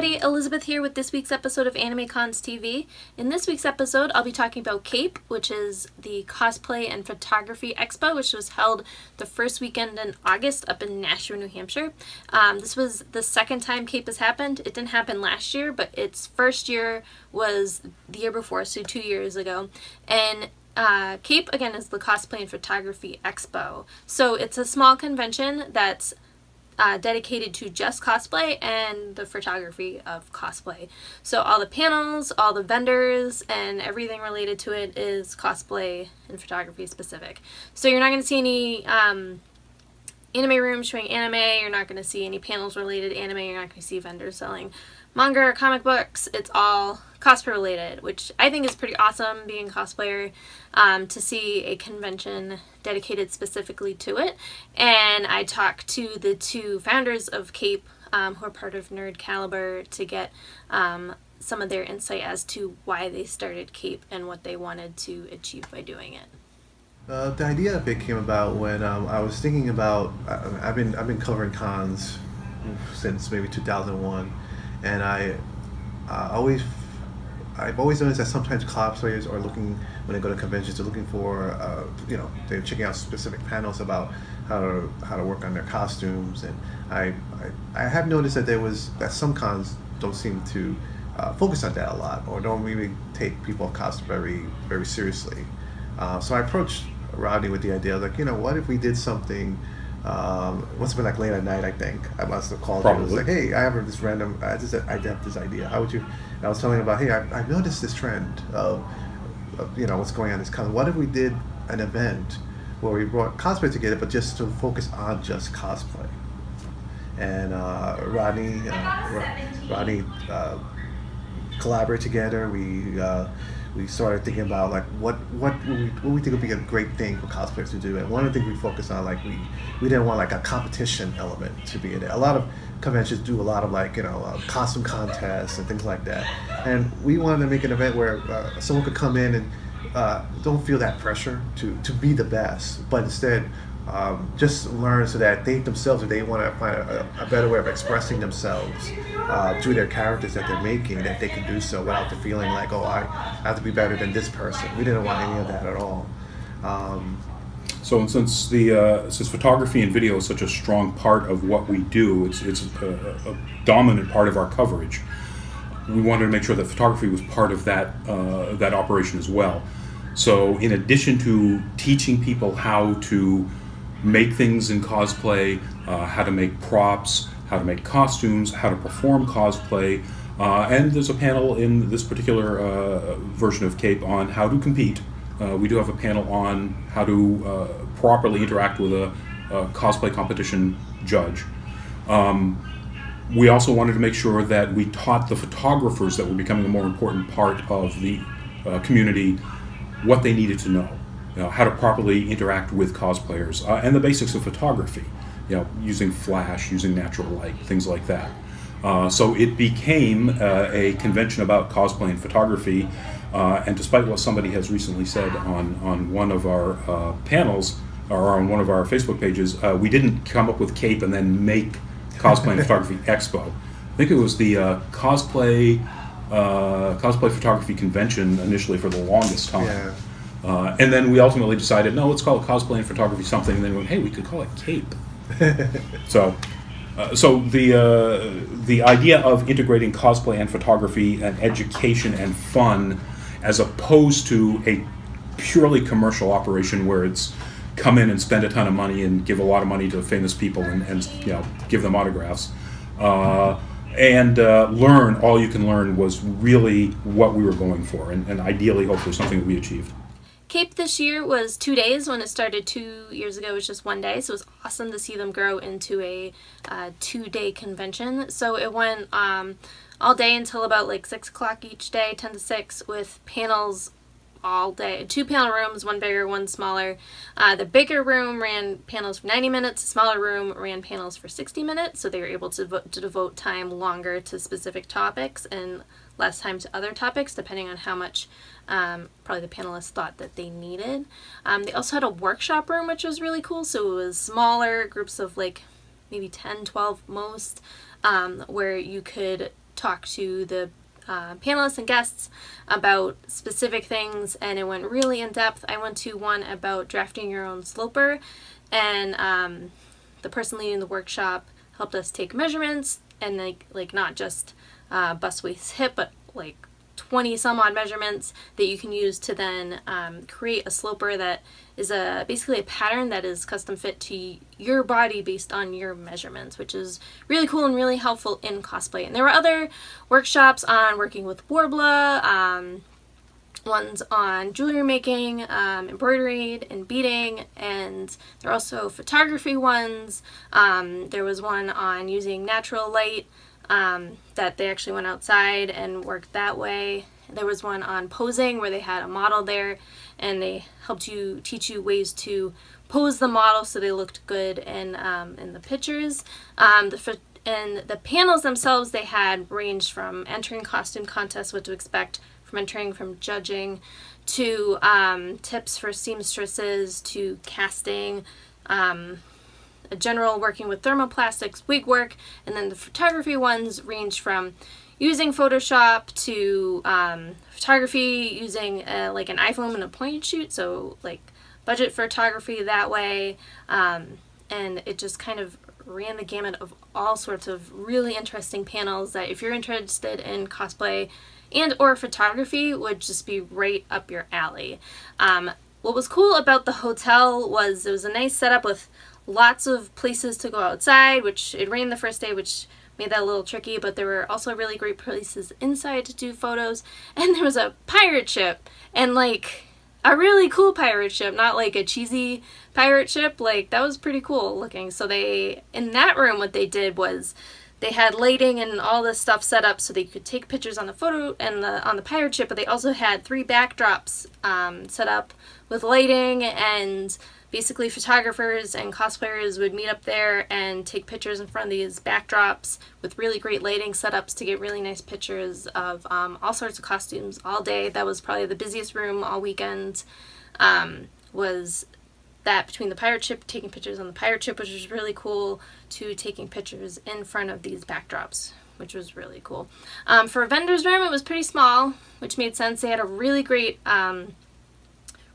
everybody, Elizabeth here with this week's episode of AnimeCons TV. In this week's episode, I'll be talking about C.A.P.E, which is the Cosplay and Photography Expo, which was held the first weekend in August up in Nashua, New Hampshire. This was the second time C.A.P.E has happened. It didn't happen last year, but its first year was the year before, so 2 years ago. And C.A.P.E, again, is the Cosplay and Photography Expo. So it's a small convention that's dedicated to just cosplay and the photography of cosplay. So all the panels, all the vendors, and everything related to it is cosplay and photography specific. So you're not going to see any anime rooms showing anime, you're not going to see any panels related to anime, you're not going to see vendors selling manga or comic books. It's all cosplay related, which I think is pretty awesome, being a cosplayer, to see a convention dedicated specifically to it. And I talked to the two founders of C.A.P.E, who are part of Nerd Caliber, to get some of their insight as to why they started C.A.P.E and what they wanted to achieve by doing it. The idea of it came about when I was thinking about I've been covering cons since maybe 2001, and I've always noticed that sometimes cosplayers are looking, when they go to conventions, they're looking for they're checking out specific panels about how to work on their costumes, and I have noticed that some cons don't seem to focus on that a lot, or don't really take people cosplay very, very seriously. So I approached Rodney with the idea of, like, what if we did something, must have been like late at night, I think. I must have called Probably. you. It was like, hey, I have this random, I have this idea. How would you, and I was telling him about, hey, I noticed this trend of what's going on in this con. What if we did an event where we brought cosplay together, but just to focus on just cosplay? And Rodney collaborate together. We started thinking about, like, what we think would be a great thing for cosplayers to do. And one of the things we focused on, like, we didn't want like a competition element to be in it. A lot of conventions do a lot of, like, costume contests and things like that. And we wanted to make an event where someone could come in and don't feel that pressure to be the best, but instead just learn, so that they themselves, if they want to find a better way of expressing themselves through their characters that they're making, that they can do so without the feeling like, oh, I have to be better than this person. We didn't want any of that at all. So since photography and video is such a strong part of what we do, it's a dominant part of our coverage. We wanted to make sure that photography was part of that operation as well. So in addition to teaching people how to make things in cosplay, how to make props, how to make costumes, how to perform cosplay, and there's a panel in this particular version of C.A.P.E on how to compete. We do have a panel on how to properly interact with a cosplay competition judge. We also wanted to make sure that we taught the photographers that were becoming a more important part of the community what they needed to know. How to properly interact with cosplayers, and the basics of photography, using flash, using natural light, things like that. So it became a convention about cosplay and photography, and despite what somebody has recently said on one of our panels, or on one of our Facebook pages, we didn't come up with C.A.P.E and then make Cosplay and Photography Expo. I think it was the Cosplay Photography Convention initially for the longest time. Yeah. And then we ultimately decided, no, let's call it Cosplay and Photography something, and then we went, hey, we could call it C.A.P.E. So the idea of integrating cosplay and photography and education and fun, as opposed to a purely commercial operation where it's come in and spend a ton of money and give a lot of money to famous people and give them autographs, and learn all you can learn, was really what we were going for, and ideally, hopefully, something that we achieved. C.A.P.E this year was 2 days. When it started 2 years ago, it was just 1 day, so it was awesome to see them grow into a 2-day convention. So it went all day until about like 6 o'clock each day, 10 to 6, with panels all day. 2 panel rooms, one bigger, one smaller. The bigger room ran panels for 90 minutes, the smaller room ran panels for 60 minutes, so they were able to devote time longer to specific topics and less time to other topics, depending on how much probably the panelists thought that they needed. They also had a workshop room, which was really cool, so it was smaller groups of like maybe 10, 12 most, where you could talk to the panelists and guests about specific things, and it went really in depth. I went to one about drafting your own sloper, and the person leading the workshop helped us take measurements, and like not just bust, waist, hip, but like 20 some odd measurements that you can use to then create a sloper that is basically a pattern that is custom fit to your body based on your measurements, which is really cool and really helpful in cosplay. And there were other workshops on working with Worbla, ones on jewelry making, embroidery and beading, and there are also photography ones. There was one on using natural light, that they actually went outside and worked that way. There was one on posing where they had a model there and they helped you teach you ways to pose the model so they looked good in the pictures. And the panels themselves they had ranged from entering costume contests, what to expect from entering, from judging, to tips for seamstresses, to casting, a general working with thermoplastics, wig work, and then the photography ones range from using Photoshop to photography using like an iPhone and a point and shoot, so like budget photography that way, and it just kind of ran the gamut of all sorts of really interesting panels that if you're interested in cosplay and or photography would just be right up your alley. What was cool about the hotel was it was a nice setup with lots of places to go outside, which it rained the first day, which made that a little tricky, but there were also really great places inside to do photos, and there was a pirate ship, and like a really cool pirate ship, not like a cheesy pirate ship. Like that was pretty cool looking. So they, in that room, what they did was they had lighting and all this stuff set up so they could take pictures on the photo and on the pirate ship, but they also had 3 backdrops set up with lighting, and basically photographers and cosplayers would meet up there and take pictures in front of these backdrops with really great lighting setups to get really nice pictures of all sorts of costumes all day. That was probably the busiest room all weekend, was that between the pirate ship, taking pictures on the pirate ship, which was really cool, to taking pictures in front of these backdrops, which was really cool. For a vendor's room, it was pretty small, which made sense. They had a really great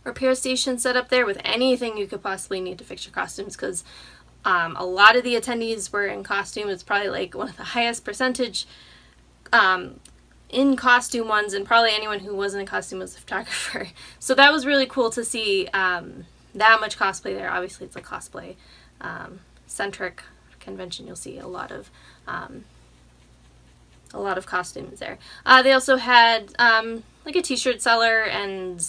repair station set up there with anything you could possibly need to fix your costumes, because a lot of the attendees were in costume. It's probably like one of the highest percentage in costume ones, and probably anyone who wasn't in costume was a photographer. So that was really cool to see that much cosplay there. Obviously it's a cosplay centric convention. You'll see a lot of costumes there. They also had like a t-shirt seller and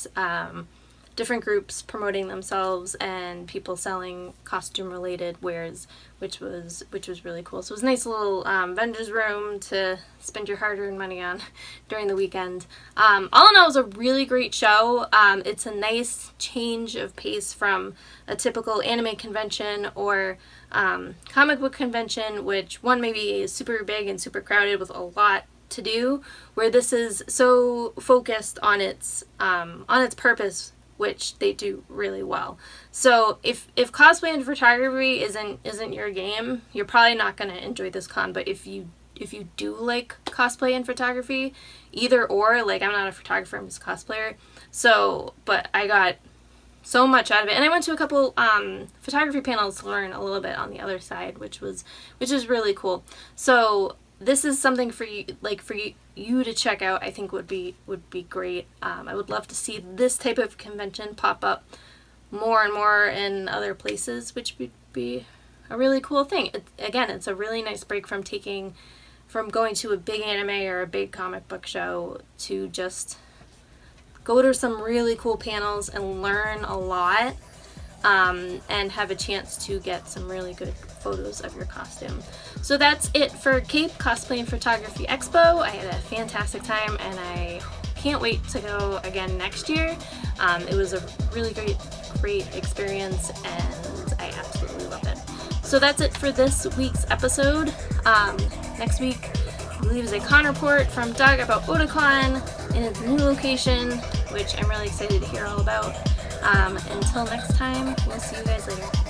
different groups promoting themselves and people selling costume related wares, which was really cool. So it was a nice little vendor's room to spend your hard-earned money on during the weekend. All in all, it was a really great show. It's a nice change of pace from a typical anime convention or comic book convention, which one maybe is super big and super crowded with a lot to do, where this is so focused on its purpose, which they do really well. So if cosplay and photography isn't your game, you're probably not going to enjoy this con. But if you do like cosplay and photography, either or, like I'm not a photographer, I'm just a cosplayer. So, but I got so much out of it, and I went to a couple photography panels to learn a little bit on the other side, which is really cool. So this is something for you to check out. I think would be great. I would love to see this type of convention pop up more and more in other places, which would be a really cool thing. It's a really nice break from going to a big anime or a big comic book show to just go to some really cool panels and learn a lot, and have a chance to get some really good photos of your costume. So that's it for C.A.P.E, Cosplay and Photography Expo. I had a fantastic time and I can't wait to go again next year. It was a really great experience and I absolutely loved it. So that's it for this week's episode. Next week, I believe, is a con report from Doug about Otakon in its new location, which I'm really excited to hear all about. Until next time, we'll see you guys later.